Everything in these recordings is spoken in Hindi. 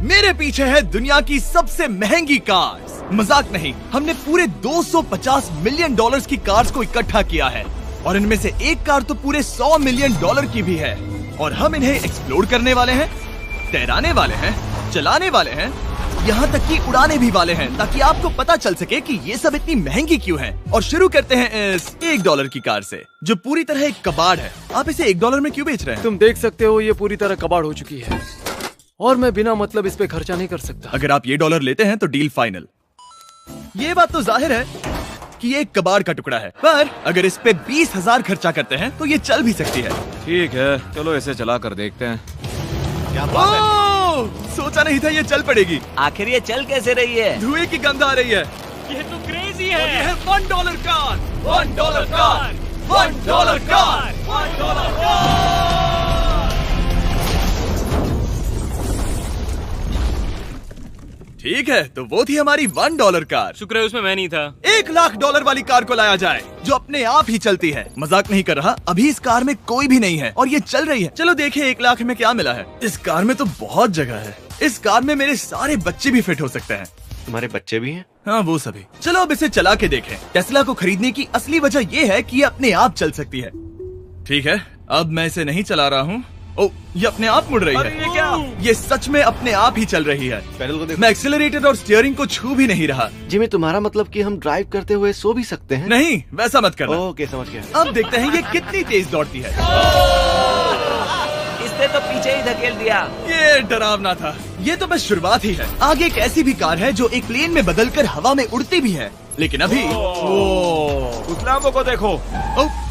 मेरे पीछे है दुनिया की सबसे महंगी कार्स। मजाक नहीं, हमने पूरे 250 मिलियन डॉलर्स की कार्स को इकट्ठा किया है और इनमें से एक कार तो पूरे 100 मिलियन डॉलर की भी है। और हम इन्हें एक्सप्लोर करने वाले हैं, तैराने वाले हैं, चलाने वाले हैं, यहाँ तक कि उड़ाने भी वाले हैं, ताकि आपको पता चल सके कि ये सब इतनी महंगी क्यों है। और शुरू करते हैं इस $1 की कार से, जो पूरी तरह एक कबाड़ है। आप इसे $1 में क्यों बेच रहे हैं? तुम देख सकते हो ये पूरी तरह कबाड़ हो चुकी है और मैं बिना मतलब इस पे खर्चा नहीं कर सकता। अगर आप ये $1 लेते हैं तो डील फाइनल। ये बात तो जाहिर है कि ये एक कबाड़ का टुकड़ा है, पर अगर इस पे 20,000 खर्चा करते हैं तो ये चल भी सकती है। ठीक है, चलो इसे चला कर देखते हैं। क्या बात है? सोचा नहीं था ये चल पड़ेगी। आखिर ये चल कैसे रही है? धुएं की गंध आ रही है। ये तो क्रेजी है। ये है $1 कार, $1 कार, $1 कार, $1 कार। ठीक है, तो वो थी हमारी $1 कार। शुक्र है उसमें मैं नहीं था। $1,00,000 वाली कार को लाया जाए जो अपने आप ही चलती है। मजाक नहीं कर रहा, अभी इस कार में कोई भी नहीं है और ये चल रही है। चलो देखें 1 लाख में क्या मिला है। इस कार में तो बहुत जगह है। इस कार में मेरे सारे बच्चे भी फिट हो सकते हैं। तुम्हारे बच्चे भी हैं? हाँ, वो सभी। चलो अब इसे चला के देखें। टेस्ला को खरीदने की असली वजह ये है कि ये अपने आप चल सकती है। ठीक है, अब मैं इसे नहीं चला रहा हूँ। ओ, ये अपने आप मुड़ रही है। ये क्या? ये सच में अपने आप ही चल रही है। पैडल को देखो। मैं एक्सेलरेटर और स्टीयरिंग को छू भी नहीं रहा। जिमी, तुम्हारा मतलब कि हम ड्राइव करते हुए सो भी सकते हैं? नहीं, वैसा मत करना। ओके, समझ गया। अब देखते हैं ये कितनी तेज दौड़ती है। इसने तो पीछे ही धकेल दिया। ये डरावना था। ये तो बस शुरुआत ही है। आगे एक ऐसी भी कार है जो एक प्लेन में बदलकर हवा में उड़ती भी है, लेकिन अभी उस लैम्बो को देखो।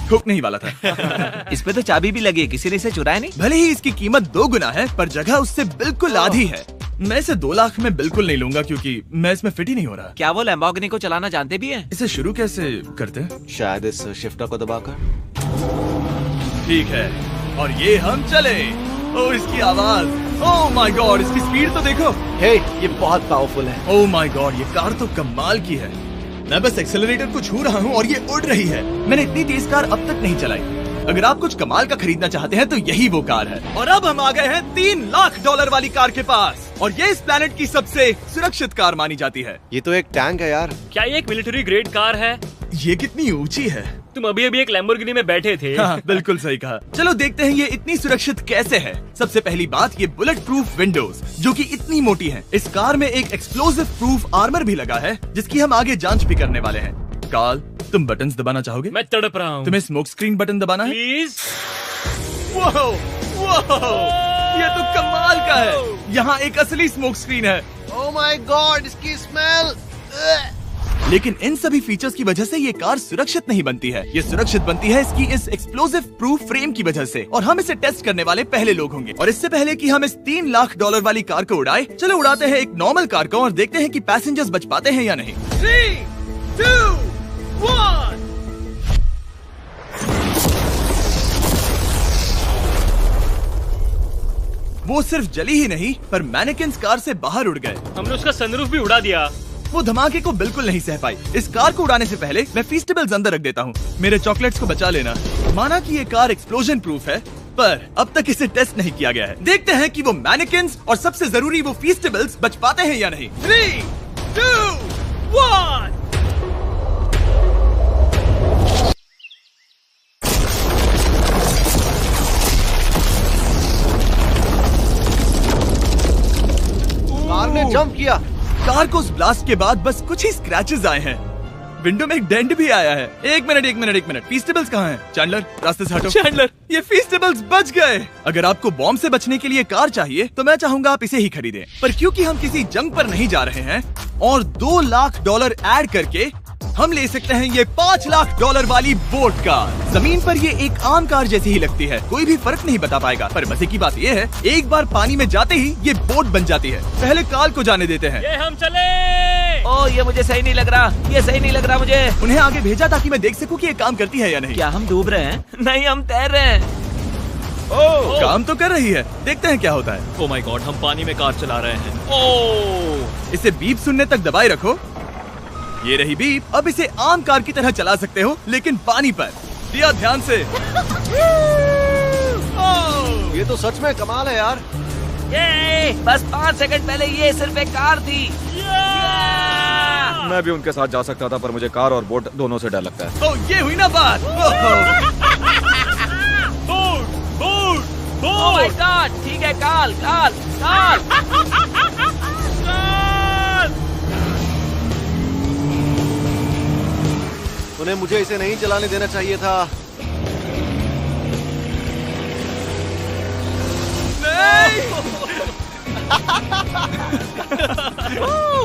ठोक नहीं वाला था। इस पे तो चाबी भी लगी है, किसी ने इसे चुराया नहीं। भले ही इसकी कीमत 2 गुना है, पर जगह उससे बिल्कुल आधी है। मैं इसे 2 लाख में बिल्कुल नहीं लूंगा क्योंकि मैं इसमें फिट ही नहीं हो रहा। क्या वो लैम्बोर्गिनी को चलाना जानते भी हैं? इसे शुरू कैसे करते हैं? शायद इस शिफ्टर को दबाकर। ठीक है, और ये हम चले। ओ, इसकी आवाज। ओह माय गॉड, इसकी स्पीड तो देखो। हे, ये बहुत पावरफुल है। ओह माय गॉड, ये कार तो कमाल की है। मैं बस एक्सेलरेटर को छू रहा हूँ और ये उड़ रही है। मैंने इतनी तेज कार अब तक नहीं चलाई। अगर आप कुछ कमाल का खरीदना चाहते हैं तो यही वो कार है। और अब हम आ गए हैं $3 लाख वाली कार के पास, और ये इस प्लेनेट की सबसे सुरक्षित कार मानी जाती है। ये तो एक टैंक है यार। क्या ये एक मिलिट्री ग्रेड कार है? ये कितनी ऊंची है। तुम अभी अभी एक लैम्बोर्गिनी में बैठे थे। हाँ, बिल्कुल सही कहा। चलो देखते हैं ये इतनी सुरक्षित कैसे है। सबसे पहली बात, ये बुलेट प्रूफ विंडोज जो कि इतनी मोटी हैं। इस कार में एक एक्सप्लोसिव प्रूफ आर्मर भी लगा है, जिसकी हम आगे जांच भी करने वाले हैं। कार्ल, तुम बटन्स दबाना चाहोगे? मैं तड़प रहा हूँ। तुम्हें स्मोक स्क्रीन बटन दबाना है? प्लीज। ये तो कमाल का है। यहाँ एक असली स्मोक स्क्रीन है। ओह माय गॉड, इसकी स्मेल। लेकिन इन सभी फीचर्स की वजह से ये कार सुरक्षित नहीं बनती है। ये सुरक्षित बनती है इसकी इस एक्सप्लोसिव प्रूफ फ्रेम की वजह से, और हम इसे टेस्ट करने वाले पहले लोग होंगे। और इससे पहले कि हम इस $3 लाख वाली कार को उड़ाए, चलो उड़ाते हैं एक नॉर्मल कार को और देखते हैं कि पैसेंजर्स बच पाते हैं या नहीं। 3, 2, 1। वो सिर्फ जली ही नहीं, पर मैनेकिन्स कार से बाहर उड़ गए। हमने उसका सनरूफ भी उड़ा दिया। वो धमाके को बिल्कुल नहीं सह पाई। इस कार को उड़ाने से पहले मैं फीस्टेबल्स अंदर रख देता हूँ। मेरे चॉकलेट्स को बचा लेना। माना कि ये कार एक्सप्लोजन प्रूफ है, पर अब तक इसे टेस्ट नहीं किया गया है। देखते हैं कि वो मैनेकिन्स और सबसे जरूरी वो फीस्टेबल्स बच पाते हैं या नहीं। 3, 2, 1। कार ने जंप किया। कार को उस ब्लास्ट के बाद बस कुछ ही स्क्रैचेस आए हैं। विंडो में एक डेंट भी आया है। एक मिनट। फीस्टेबल्स कहाँ हैं? चैंडलर, रास्ते से हटो। चैंडलर, ये फीस्टेबल्स बच गए। अगर आपको बॉम्ब से बचने के लिए कार चाहिए तो मैं चाहूंगा आप इसे ही खरीदें। पर क्योंकि हम किसी जंग पर नहीं जा रहे हैं और $2 लाख ऐड करके हम ले सकते हैं ये $5 लाख वाली बोट कार। जमीन पर ये एक आम कार जैसी ही लगती है, कोई भी फर्क नहीं बता पाएगा। पर मजे की बात ये है, एक बार पानी में जाते ही ये बोट बन जाती है। पहले कार्ल को जाने देते हैं। ये हम चले। ओह, ये मुझे सही नहीं लग रहा। ये सही नहीं लग रहा मुझे। उन्हें आगे भेजा ताकि मैं देख सकूं कि ये काम करती है या नहीं। क्या हम डूब रहे हैं? नहीं, हम तैर रहे हैं। काम तो कर रही है, देखते हैं क्या होता है। ओह माय गॉड, हम पानी में कार चला रहे हैं। ओह, इसे बीप सुनने तक दबाए रखो। ये रही बीप। अब इसे आम कार की तरह चला सकते हो, लेकिन पानी पर। दिया ध्यान से। ये तो सच में कमाल है यार। ये बस 5 सेकंड पहले ये सिर्फ एक कार थी। मैं भी उनके साथ जा सकता था, पर मुझे कार और बोट दोनों से डर लगता है। ओ ये हुई ना बात। ओह माय गॉड, ठीक है, काल काल काल। उन्हें मुझे इसे नहीं चलाने देना चाहिए था।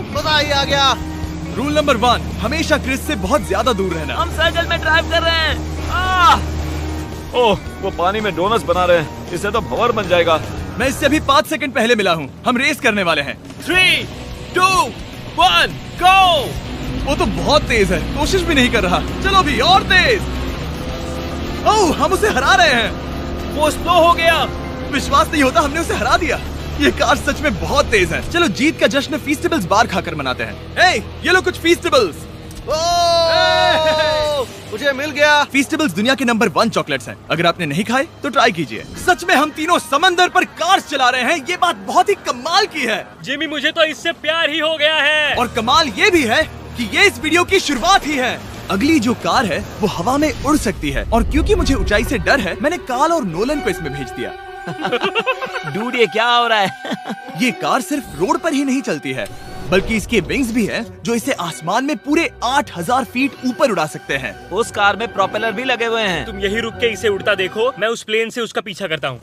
मजा ही आ गया। रूल नंबर 1, हमेशा क्रिस से बहुत ज्यादा दूर रहना। हम सर्कल में ड्राइव कर रहे हैं। ओह, वो पानी में डोनट्स बना रहे हैं। इससे तो भंवर बन जाएगा। मैं इससे अभी 5 सेकंड पहले मिला हूँ। हम रेस करने वाले हैं। 3, 2, 1, गो। वो तो बहुत तेज है, कोशिश भी नहीं कर रहा। चलो भी और तेज। ओह, हम उसे हरा रहे हैं। वो स्लो हो गया। विश्वास नहीं होता, हमने उसे हरा दिया। ये कार सच में बहुत तेज है। चलो जीत का जश्न फीस्टेबल्स बार खाकर मनाते हैं। ये लो कुछ फीस्टेबल्स। मुझे मिल गया। फीस्टेबल्स दुनिया के नंबर 1 चॉकलेट्स हैं। अगर आपने नहीं खाए तो ट्राई कीजिए। सच में हम तीनों समंदर पर कार्स चला रहे हैं। ये बात बहुत ही कमाल की है। जिमी, मुझे तो इससे प्यार ही हो गया है। और कमाल ये भी है कि ये इस वीडियो की शुरुआत ही है। अगली जो कार है वो हवा में उड़ सकती है, और क्योंकि मुझे ऊंचाई से डर है, मैंने काल और नोलन को इसमें भेज दिया। डूड, ये क्या हो रहा है? ये कार सिर्फ रोड पर ही नहीं चलती है, बल्कि इसके विंग्स भी हैं, जो इसे आसमान में पूरे 8000 फीट ऊपर उड़ा सकते हैं। उस कार में प्रोपेलर भी लगे हुए हैं। तुम यही रुक के इसे उड़ता देखो, मैं उस प्लेन से उसका पीछा करता हूँ।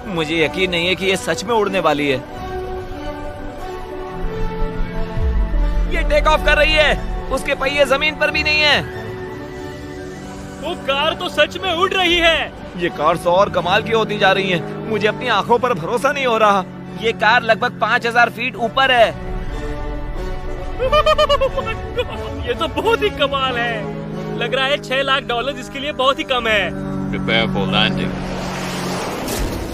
मुझे यकीन नहीं है कि ये सच में उड़ने वाली है। ये टेक ऑफ कर रही है। उसके पहिए जमीन पर भी नहीं है। वो कार तो सच में उड़ रही है। ये कार तो और कमाल की होती जा रही है। मुझे अपनी आंखों पर भरोसा नहीं हो रहा। ये कार लगभग 5000 फीट ऊपर है। ये तो बहुत ही कमाल है। लग रहा है $6 लाख इसके लिए बहुत ही कम है। Prepare for landing.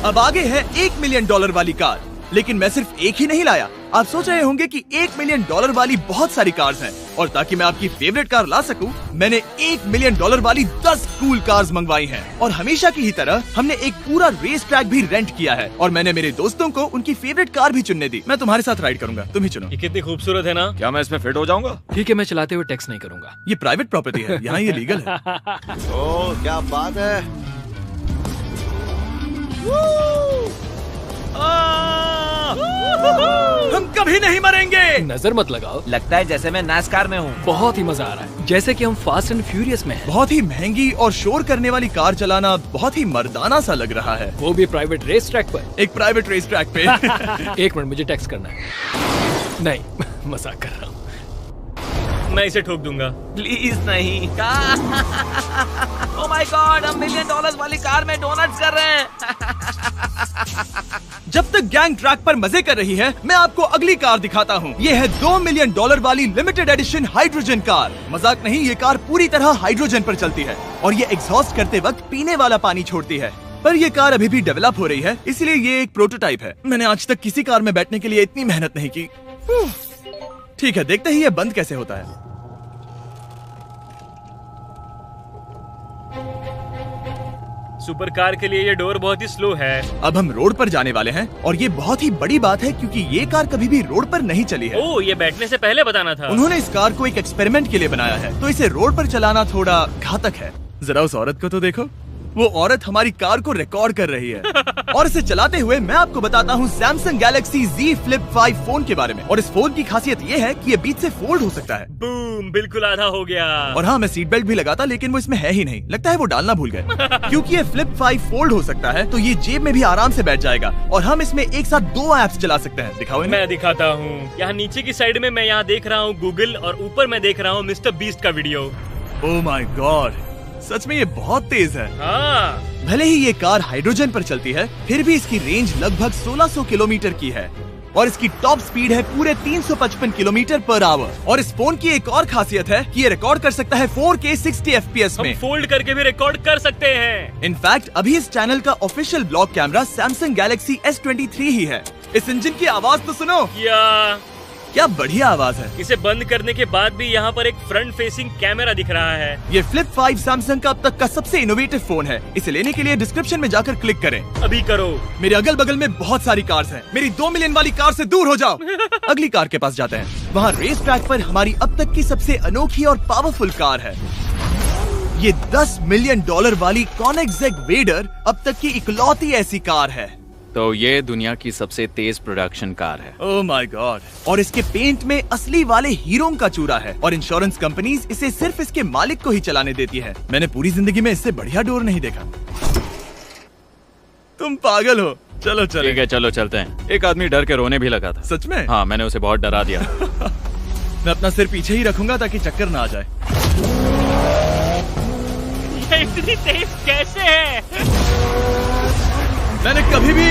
अब आगे है $1 मिलियन वाली कार। लेकिन मैं सिर्फ एक ही नहीं लाया। आप सोच रहे होंगे कि $1 मिलियन वाली बहुत सारी कार्स हैं, और ताकि मैं आपकी फेवरेट कार ला सकूं, मैंने $1 मिलियन वाली 10 कूल कार्स मंगवाई हैं। और हमेशा की ही तरह हमने एक पूरा रेस ट्रैक भी रेंट किया है, और मैंने मेरे दोस्तों को उनकी फेवरेट कार भी चुनने दी। मैं तुम्हारे साथ राइड करूंगा, तुम ही चुनो। ये कितनी खूबसूरत है ना। क्या मैं इसमें फिट हो जाऊंगा? ठीक है, मैं चलाते हुए टैक्स नहीं करूंगा। ये प्राइवेट प्रॉपर्टी है, यहाँ ये लीगल है। ओह, क्या बात है। हम कभी नहीं मरेंगे। नजर मत लगाओ। लगता है जैसे मैं नास्कार में हूँ। बहुत ही मजा आ रहा है, जैसे कि हम फास्ट एंड फ्यूरियस में हैं। बहुत ही महंगी और शोर करने वाली कार चलाना बहुत ही मर्दाना सा लग रहा है। वो भी प्राइवेट रेस ट्रैक पर। एक प्राइवेट रेस ट्रैक पे। 1 मिनट, मुझे टैक्स करना है। नहीं, मजाक कर रहा हूँ। मैं इसे ठोक दूंगा। प्लीज नहीं। ओह माय गॉड, हम $1 मिलियन वाली कार में डोनट्स कर रहे हैं। जब तक गैंग ट्रैक पर मजे कर रही है, मैं आपको अगली कार दिखाता हूँ। ये है $2 मिलियन वाली लिमिटेड एडिशन हाइड्रोजन कार। मजाक नहीं, ये कार पूरी तरह हाइड्रोजन पर चलती है, और ये एग्जॉस्ट करते वक्त पीने वाला पानी छोड़ती है। पर ये कार अभी भी डेवलप हो रही है, इसलिए ये एक प्रोटोटाइप है। मैंने आज तक किसी कार में बैठने के लिए इतनी मेहनत नहीं की। ठीक है, देखते ही ये बंद कैसे होता है। सुपर कार के लिए ये डोर बहुत ही स्लो है। अब हम रोड पर जाने वाले हैं, और ये बहुत ही बड़ी बात है क्योंकि ये कार कभी भी रोड पर नहीं चली है। ओह, ये बैठने से पहले बताना था। उन्होंने इस कार को एक एक्सपेरिमेंट के लिए बनाया है, तो इसे रोड पर चलाना थोड़ा घातक है। जरा उस औरत को तो देखो, वो औरत हमारी कार को रिकॉर्ड कर रही है। और इसे चलाते हुए मैं आपको बताता हूँ Samsung Galaxy Z Flip 5 phone के बारे में। और इस फोन की खासियत ये है कि ये बीच से फोल्ड हो सकता है। बूम, बिल्कुल आधा हो गया। और हाँ, मैं सीट बेल्ट भी लगाता, लेकिन वो इसमें है ही नहीं। लगता है वो डालना भूल गए। क्योंकि ये Flip 5 फोल्ड हो सकता है, तो ये जेब में भी आराम से बैठ जाएगा, और हम इसमें एक साथ 2 ऐप्स चला सकते हैं। दिखाओ इन्हें। मैं दिखाता हूँ। यहाँ नीचे की साइड में मैं यहाँ देख रहा हूँ गूगल, और ऊपर मैं देख रहा हूँ मिस्टर बीस्ट का वीडियो। ओह माय गॉड, सच में ये बहुत तेज है। हाँ। भले ही ये कार हाइड्रोजन पर चलती है, फिर भी इसकी रेंज लगभग 1600 किलोमीटर की है, और इसकी टॉप स्पीड है पूरे 355 किलोमीटर पर आवर। और इस फोन की एक और खासियत है कि ये रिकॉर्ड कर सकता है 4K 60 FPS में। हम फोल्ड करके भी रिकॉर्ड कर सकते हैं। इनफैक्ट अभी इस चैनल का official blog camera Samsung Galaxy S23 ही है। इस इंजन की आवाज तो सुनो। क्या बढ़िया आवाज है। इसे बंद करने के बाद भी यहाँ पर एक फ्रंट फेसिंग कैमरा दिख रहा है। ये फ्लिप 5 सैमसंग का अब तक का सबसे इनोवेटिव फोन है। इसे लेने के लिए डिस्क्रिप्शन में जाकर क्लिक करें। अभी करो। मेरे अगल बगल में बहुत सारी कार्स हैं। मेरी 2 मिलियन वाली कार से दूर हो जाओ। अगली कार के पास जाते हैं। वहाँ रेस ट्रैक पर हमारी अब तक की सबसे अनोखी और पावरफुल कार है। ये $10 मिलियन वाली Koenigsegg वेडर अब तक की इकलौती ऐसी कार है। तो ये दुनिया की सबसे तेज प्रोडक्शन कार है। Oh my God. और इसके पेंट में असली वाले हीरो का चूरा है और इंश्योरेंस कंपनीज इसे सिर्फ इसके मालिक को ही चलाने देती है। मैंने पूरी जिंदगी में इससे बढ़िया डोर नहीं देखा। तुम पागल हो। चलो चलो। ठीक है चलो चलते हैं। एक आदमी डर के रोने भी लगा था। सच में? हाँ, मैंने उसे बहुत डरा दिया। मैं अपना सिर पीछे ही रखूंगा ताकि चक्कर ना आ जाए। ये इतनी तेज कैसे है? मैंने कभी भी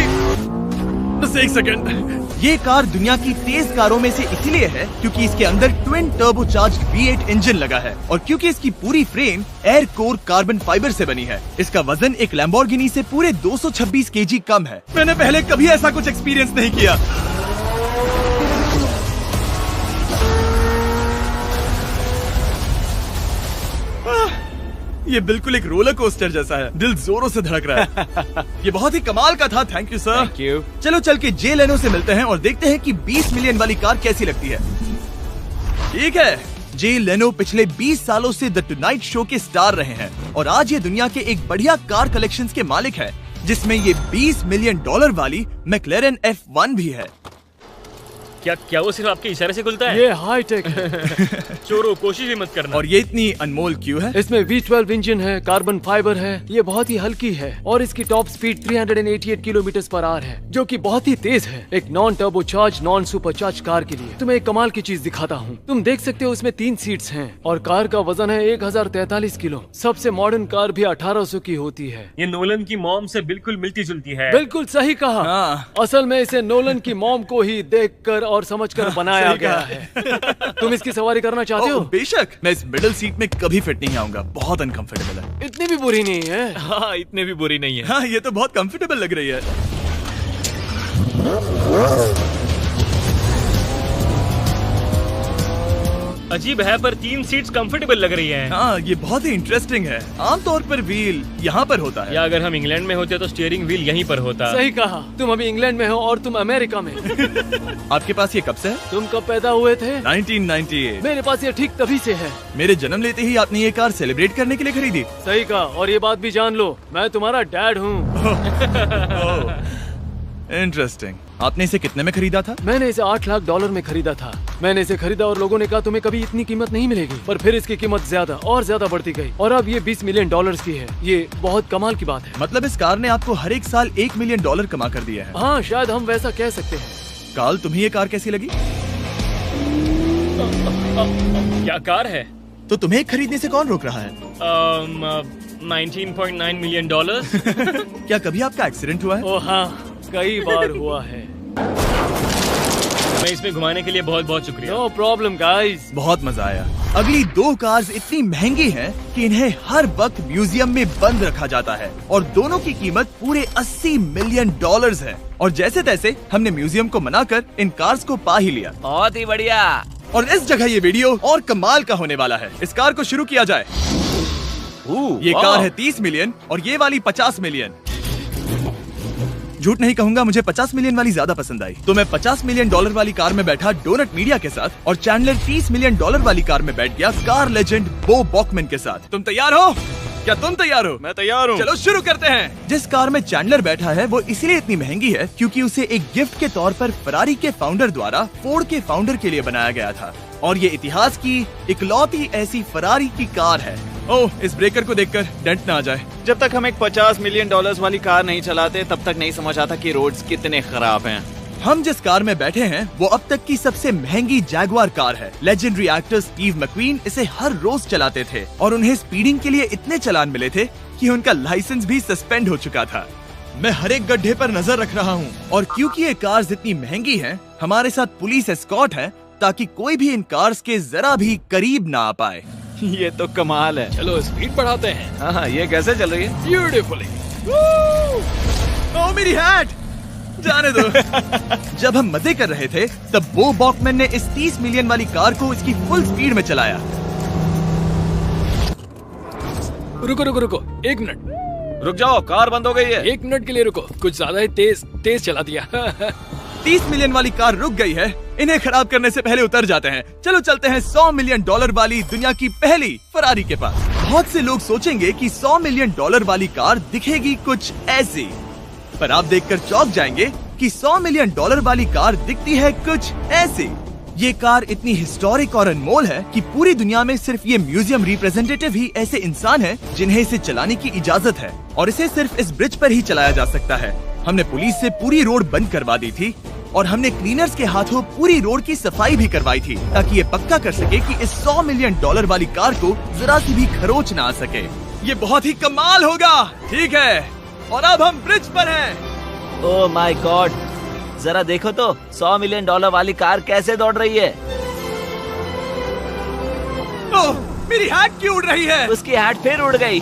बस एक सेकंड। ये कार दुनिया की तेज कारों में से इसीलिए है क्योंकि इसके अंदर ट्विन टर्बोचार्ज्ड V8 इंजन लगा है और क्योंकि इसकी पूरी frame air core carbon fibre से बनी है। इसका वजन एक लैम्बोर्गिनी से पूरे 226 kg कम है। मैंने पहले कभी ऐसा कुछ एक्सपीरियंस नहीं किया। ये बिल्कुल एक रोलर कोस्टर जैसा है। दिल जोरों से धड़क रहा है। ये बहुत ही कमाल का था। Thank you sir. Thank you. चलो चल के जे लेनो से मिलते हैं और देखते हैं कि 20 मिलियन वाली कार कैसी लगती है। ठीक है। जे लेनो पिछले 20 सालों से द टुनाइट शो के स्टार रहे हैं और आज ये दुनिया के एक बढ़िया कार कलेक्शंस के मालिक है जिसमें ये $20 मिलियन वाली मैक्लेरन F1 भी है। क्या वो सिर्फ आपके इशारे से खुलता है? ये हाई टेक है। चोरों, कोशिश भी मत करना। और ये इतनी अनमोल क्यों है? इसमें V12 इंजन है, कार्बन फाइबर है, ये बहुत ही हल्की है और इसकी टॉप स्पीड 388 km/h है जो कि बहुत ही तेज है। एक non turbocharge non supercharge car के लिए तुम्हें एक कमाल की चीज दिखाता हूँ। तुम देख सकते हो उसमें 3 सीट्स हैं और कार का वजन है 1043 किलो। सबसे मॉडर्न कार भी 1800 की होती है। ये नोलन की मॉम से बिल्कुल मिलती जुलती है। बिल्कुल सही कहा। हाँ। असल में इसे नोलन की मॉम को ही देखकर और समझकर बनाया सही गया कहा। है। तुम इसकी सवारी करना चाहते हो? बेशक। मैं इस मिडिल सीट में कभी फिट नहीं आऊंगा। बहुत अनकंफर्टेबल है। इतनी भी बुरी नहीं है। हाँ, इतने भी बुरी नहीं है। हाँ, ये तो बहुत कंफर्टेबल लग रही है। अजीब है पर 3 सीट्स कंफर्टेबल लग रही हैं। हाँ, ये बहुत ही इंटरेस्टिंग है। आमतौर पर व्हील यहाँ पर होता है। या अगर हम इंग्लैंड में होते तो स्टीयरिंग व्हील यहीं पर होता। सही कहा। तुम अभी इंग्लैंड में हो और तुम अमेरिका में। आपके पास ये कब से है? तुम कब पैदा हुए थे? 1998। मेरे पास ये ठीक तभी से है। मेरे जन्म लेते ही आपने ये कार सेलिब्रेट करने के लिए खरीदी। सही कहा। और ये बात भी जान लो, मैं तुम्हारा डैड हूँ। इंटरेस्टिंग। आपने इसे कितने में खरीदा था? मैंने इसे $8 लाख में खरीदा था। मैंने इसे खरीदा और लोगों ने कहा तुम्हें कभी इतनी कीमत नहीं मिलेगी, पर फिर इसकी कीमत ज्यादा और ज्यादा बढ़ती गई और अब ये $20 मिलियन की है। ये बहुत कमाल की बात है। मतलब इस कार ने आपको हर एक साल $1 मिलियन कमा कर दिया है। हाँ, शायद हम वैसा कह सकते हैं। काल, तुम्हें ये कार कैसी लगी? क्या कार है? तो तुम्हें खरीदने से कौन रोक रहा है? 19.9 मिलियन डॉलर। क्या कभी आपका एक्सीडेंट हुआ है? ओ हाँ, कई बार हुआ है। मैं इसमें घुमाने के लिए बहुत बहुत शुक्रिया। No problem guys. बहुत मजा आया। अगली 2 कार्स इतनी महंगी हैं कि इन्हें हर वक्त म्यूजियम में बंद रखा जाता है और दोनों की कीमत पूरे $80 मिलियन है। और जैसे तैसे हमने म्यूजियम को मनाकर इन कार्स को पा ही लिया। बहुत ही बढ़िया। और इस जगह ये वीडियो और कमाल का होने वाला है। इस कार को शुरू किया जाए। ये कार है 30 मिलियन और ये वाली 50 मिलियन। झूठ नहीं कहूंगा, मुझे 50 मिलियन वाली ज्यादा पसंद आई। तो मैं $50 मिलियन वाली कार में बैठा डोनट मीडिया के साथ और चैंडलर $30 मिलियन वाली कार में बैठ गया कार लेजेंड बो बॉकमैन के साथ। तुम तैयार हो? क्या तुम तैयार हो? मैं तैयार हूँ। चलो शुरू करते हैं। जिस कार में चैंडलर बैठा है वो इसलिए इतनी महंगी है क्योंकि उसे एक गिफ्ट के तौर पर फरारी के फाउंडर द्वारा फोर्ड के फाउंडर के लिए बनाया गया था और ये इतिहास की इकलौती ऐसी फरारी की कार है। ओह, इस ब्रेकर को देखकर डेंट ना आ जाए। जब तक हम एक $50 मिलियन वाली कार नहीं चलाते तब तक नहीं समझ आता कि रोड्स कितने खराब हैं। हम जिस कार में बैठे हैं वो अब तक की सबसे महंगी जैगुआर कार है। लेजेंडरी एक्टर स्टीव मैक्वीन इसे हर रोज चलाते थे और उन्हें स्पीडिंग के लिए इतने चालान मिले थे कि उनका लाइसेंस भी सस्पेंड हो चुका था। मैं हर एक गड्ढे पर नजर रख रहा हूँ और क्योंकि ये कार्स इतनी महंगी हैं, हमारे साथ पुलिस एस्कॉर्ट है ताकि कोई भी इन कार्स के जरा भी करीब ना आ पाए। ये तो कमाल है। चलो स्पीड बढ़ाते हैं। हाँ, ये कैसे चल रही है? ब्यूटीफुली। ओह, मेरी हैट! जाने दो। जब हम मजे कर रहे थे तब बो बॉकमैन ने इस 30 मिलियन वाली कार को इसकी फुल स्पीड में चलाया। रुको रुको रुको, 1 मिनट। रुक जाओ, कार बंद हो गई है। 1 मिनट के लिए रुको, कुछ ज्यादा ही तेज चला दिया। 30 मिलियन वाली कार रुक गई है। इन्हें खराब करने से पहले उतर जाते हैं। चलो चलते हैं $100 मिलियन वाली दुनिया की पहली फरारी के पास। बहुत से लोग सोचेंगे कि $100 मिलियन वाली कार दिखेगी कुछ ऐसी, पर आप देखकर चौंक जाएंगे कि $100 मिलियन वाली कार दिखती है कुछ ऐसी। ये कार इतनी हिस्टोरिक और अनमोल है कि पूरी दुनिया में सिर्फ ये म्यूजियम रिप्रेजेंटेटिव ही ऐसे इंसान हैं जिन्हें इसे चलाने की इजाजत है, और इसे सिर्फ इस ब्रिज पर ही चलाया जा सकता है। हमने पुलिस से पूरी रोड बंद करवा दी थी और हमने क्लीनर्स के हाथों पूरी रोड की सफाई भी करवाई थी, ताकि ये पक्का कर सके कि इस $100 मिलियन वाली कार को जरा सी भी खरोच ना आ सके। ये बहुत ही कमाल होगा। ठीक है, और अब हम ब्रिज पर हैं। ओह माय गॉड, जरा देखो तो $100 मिलियन वाली कार कैसे दौड़ रही है। ओह, मेरी हैट क्यों उड़ रही है? उसकी हैट फिर उड़ गई।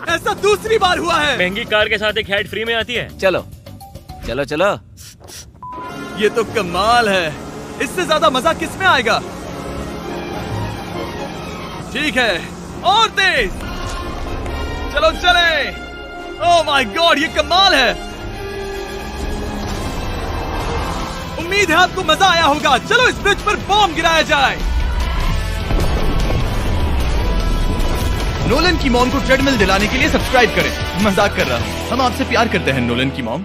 ऐसा दूसरी बार हुआ है। महंगी कार के साथ एक हैट फ्री में आती है। चलो चलो चलो। ये तो कमाल है। इससे ज्यादा मजा किस में आएगा? ठीक है, और तेज। चलो चले। ओह माय गॉड, ये कमाल है। उम्मीद है आपको मजा आया होगा। चलो इस ब्रिज पर बॉम्ब गिराया जाए। नोलन की मॉम को ट्रेडमिल दिलाने के लिए सब्सक्राइब करें। मजाक कर रहा हूँ, हम आपसे प्यार करते हैं नोलन की मॉम।